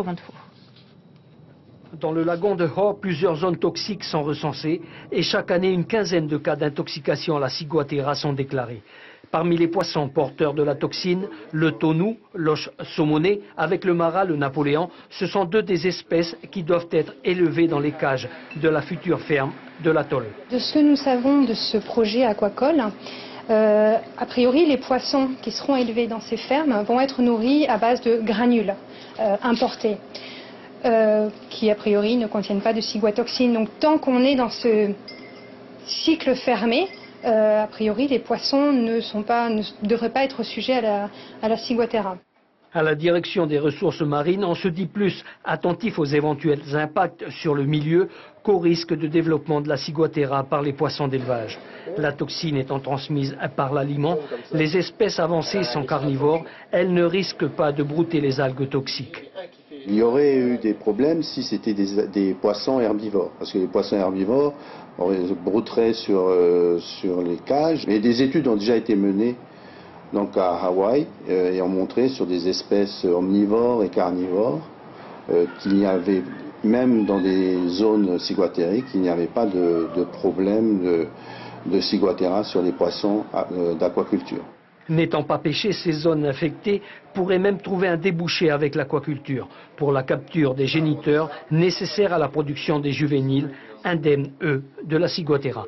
combien de fois. Dans le lagon de Haut, plusieurs zones toxiques sont recensées et chaque année, une quinzaine de cas d'intoxication à la ciguatera sont déclarés. Parmi les poissons porteurs de la toxine, le thonu, l'oche saumonée, avec le marat, le Napoléon, ce sont deux des espèces qui doivent être élevées dans les cages de la future ferme de l'atoll. De ce que nous savons de ce projet aquacole, a priori, les poissons qui seront élevés dans ces fermes vont être nourris à base de granules importés, qui a priori ne contiennent pas de ciguatoxine. Donc tant qu'on est dans ce cycle fermé, a priori, les poissons ne devraient pas être sujets à la ciguatera. À la direction des ressources marines, on se dit plus attentif aux éventuels impacts sur le milieu qu'au risque de développement de la ciguatera par les poissons d'élevage. La toxine étant transmise par l'aliment, les espèces avancées sont carnivores, elles ne risquent pas de brouter les algues toxiques. Il y aurait eu des problèmes si c'était des poissons herbivores, parce que les poissons herbivores brouteraient sur les cages. Et des études ont déjà été menées donc à Hawaï et ont montré sur des espèces omnivores et carnivores qu'il y avait, même dans des zones ciguatériques, il n'y avait pas de problème de ciguatera sur les poissons d'aquaculture. N'étant pas pêchées, ces zones infectées pourraient même trouver un débouché avec l'aquaculture pour la capture des géniteurs nécessaires à la production des juvéniles, indemnes, eux, de la ciguatera.